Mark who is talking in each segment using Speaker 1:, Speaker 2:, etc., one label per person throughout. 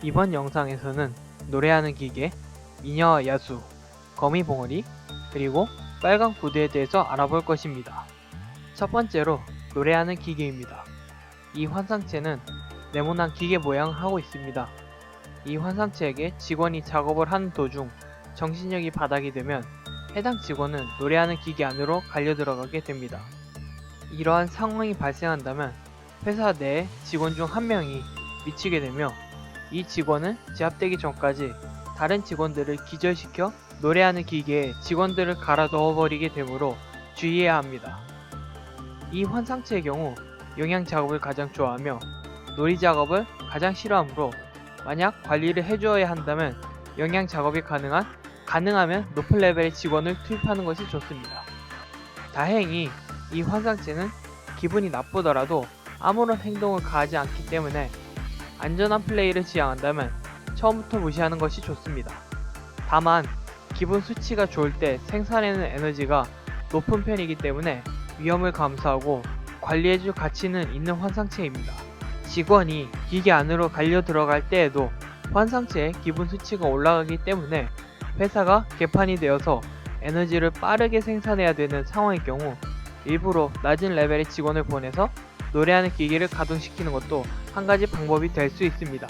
Speaker 1: 이번 영상에서는 노래하는 기계, 미녀와 야수, 거미 봉어리, 그리고 빨간 구두에 대해서 알아볼 것입니다. 첫 번째로 노래하는 기계입니다. 이 환상체는 네모난 기계 모양을 하고 있습니다. 이 환상체에게 직원이 작업을 하는 도중 정신력이 바닥이 되면 해당 직원은 노래하는 기계 안으로 갈려 들어가게 됩니다. 이러한 상황이 발생한다면 회사 내에 직원 중 한 명이 미치게 되며 이 직원은 제압되기 전까지 다른 직원들을 기절시켜 노래하는 기계에 직원들을 갈아 넣어버리게 되므로 주의해야 합니다. 이 환상체의 경우 영양 작업을 가장 좋아하며 놀이 작업을 가장 싫어하므로 만약 관리를 해주어야 한다면 영양 작업이 가능하면 높은 레벨의 직원을 투입하는 것이 좋습니다. 다행히 이 환상체는 기분이 나쁘더라도 아무런 행동을 가하지 않기 때문에 안전한 플레이를 지향한다면 처음부터 무시하는 것이 좋습니다. 다만 기분 수치가 좋을 때 생산해내는 에너지가 높은 편이기 때문에 위험을 감수하고 관리해줄 가치는 있는 환상체입니다. 직원이 기계 안으로 갈려 들어갈 때에도 환상체의 기분 수치가 올라가기 때문에 회사가 개판이 되어서 에너지를 빠르게 생산해야 되는 상황의 경우 일부러 낮은 레벨의 직원을 보내서 노래하는 기계를 가동시키는 것도 한 가지 방법이 될 수 있습니다.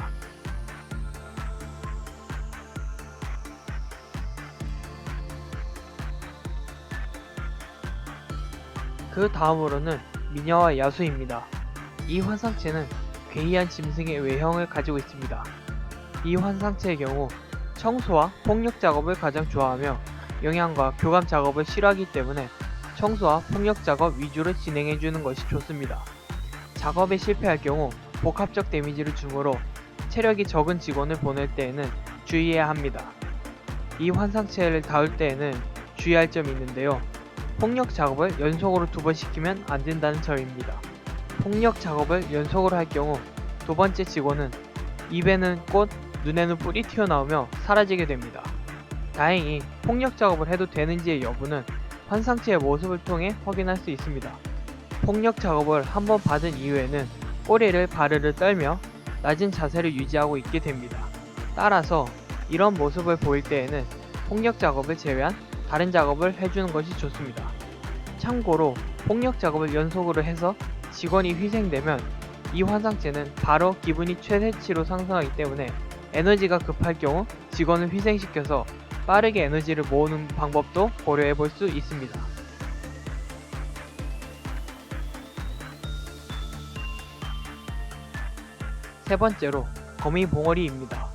Speaker 1: 그 다음으로는 미녀와 야수입니다. 이 환상체는 괴이한 짐승의 외형을 가지고 있습니다. 이 환상체의 경우 청소와 폭력 작업을 가장 좋아하며 영양과 교감 작업을 싫어하기 때문에 청소와 폭력 작업 위주로 진행해주는 것이 좋습니다. 작업에 실패할 경우 복합적 데미지를 주므로 체력이 적은 직원을 보낼 때에는 주의해야 합니다. 이 환상체를 다룰 때에는 주의할 점이 있는데요. 폭력 작업을 연속으로 2번 시키면 안 된다는 점입니다. 폭력 작업을 연속으로 할 경우 두 번째 직원은 입에는 꽃, 눈에는 뿔이 튀어나오며 사라지게 됩니다. 다행히 폭력 작업을 해도 되는지의 여부는 환상체의 모습을 통해 확인할 수 있습니다. 폭력 작업을 한번 받은 이후에는 꼬리를 바르르 떨며 낮은 자세를 유지하고 있게 됩니다. 따라서 이런 모습을 보일 때에는 폭력 작업을 제외한 다른 작업을 해주는 것이 좋습니다. 참고로 폭력 작업을 연속으로 해서 직원이 희생되면 이 환상체는 바로 기분이 최대치로 상승하기 때문에 에너지가 급할 경우 직원을 희생시켜서 빠르게 에너지를 모으는 방법도 고려해 볼 수 있습니다. 세 번째로 거미 봉어리입니다.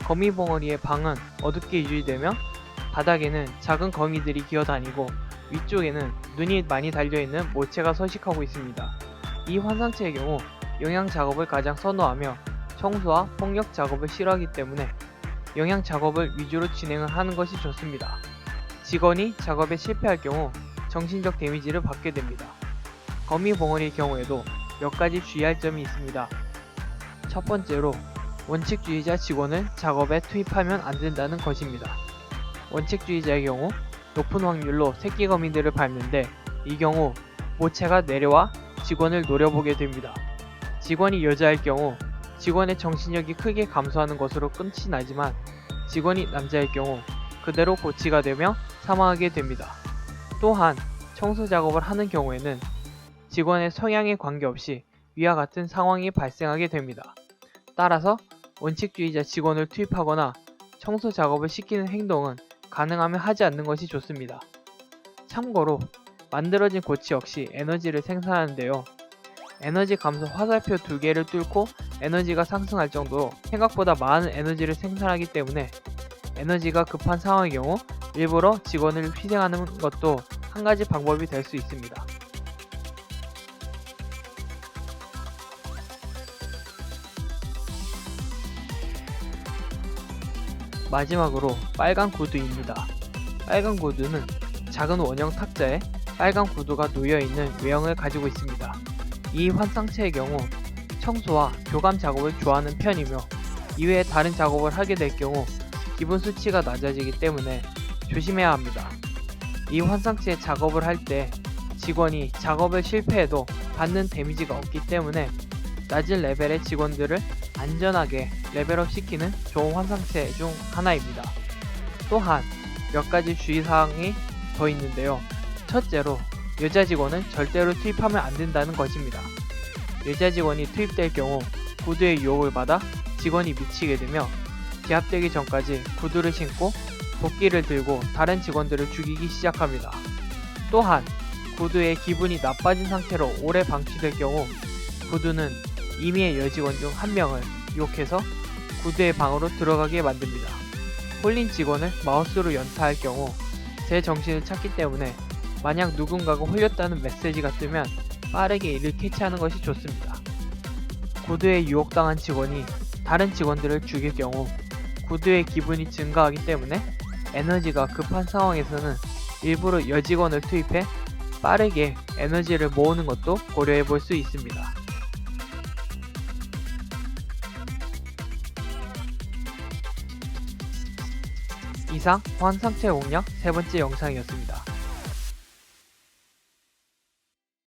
Speaker 1: 거미 봉어리의 방은 어둡게 유지되며 바닥에는 작은 거미들이 기어다니고 위쪽에는 눈이 많이 달려있는 모체가 서식하고 있습니다. 이 환상체의 경우 영양 작업을 가장 선호하며 청소와 폭력 작업을 싫어하기 때문에 영양 작업을 위주로 진행을 하는 것이 좋습니다. 직원이 작업에 실패할 경우 정신적 데미지를 받게 됩니다. 거미 봉어리의 경우에도 몇 가지 주의할 점이 있습니다. 첫 번째로 원칙주의자 직원을 작업에 투입하면 안 된다는 것입니다. 원칙주의자의 경우 높은 확률로 새끼 거미들을 밟는데 이 경우 모체가 내려와 직원을 노려보게 됩니다. 직원이 여자일 경우 직원의 정신력이 크게 감소하는 것으로 끝이 나지만 직원이 남자일 경우 그대로 고치가 되며 사망하게 됩니다. 또한 청소 작업을 하는 경우에는 직원의 성향에 관계없이 위와 같은 상황이 발생하게 됩니다. 따라서 원칙주의자 직원을 투입하거나 청소 작업을 시키는 행동은 가능하면 하지 않는 것이 좋습니다. 참고로 만들어진 고치 역시 에너지를 생산하는데요. 에너지 감소 화살표 2개를 뚫고 에너지가 상승할 정도로 생각보다 많은 에너지를 생산하기 때문에 에너지가 급한 상황의 경우 일부러 직원을 희생하는 것도 한 가지 방법이 될 수 있습니다. 마지막으로 빨간 구두입니다. 빨간 구두는 작은 원형 탁자에 빨간 구두가 놓여있는 외형을 가지고 있습니다. 이 환상체의 경우 청소와 교감 작업을 좋아하는 편이며 이외에 다른 작업을 하게 될 경우 기분 수치가 낮아지기 때문에 조심해야 합니다. 이 환상체의 작업을 할 때 직원이 작업을 실패해도 받는 데미지가 없기 때문에 낮은 레벨의 직원들을 안전하게 레벨업 시키는 좋은 환상체 중 하나입니다. 또한 몇 가지 주의사항이 더 있는데요. 첫째로 여자 직원은 절대로 투입하면 안 된다는 것입니다. 여자 직원이 투입될 경우 구두의 유혹을 받아 직원이 미치게 되며 제압되기 전까지 구두를 신고 도끼를 들고 다른 직원들을 죽이기 시작합니다. 또한 구두의 기분이 나빠진 상태로 오래 방치될 경우 구두는 임의의 여직원 중 한 명을 유혹해서 구두의 방으로 들어가게 만듭니다. 홀린 직원을 마우스로 연타할 경우 제 정신을 찾기 때문에 만약 누군가가 홀렸다는 메시지가 뜨면 빠르게 이를 캐치하는 것이 좋습니다. 구두에 유혹당한 직원이 다른 직원들을 죽일 경우 구두의 기분이 증가하기 때문에 에너지가 급한 상황에서는 일부러 여직원을 투입해 빠르게 에너지를 모으는 것도 고려해 볼 수 있습니다. 이상 환상체 공략 세 번째 영상이었습니다.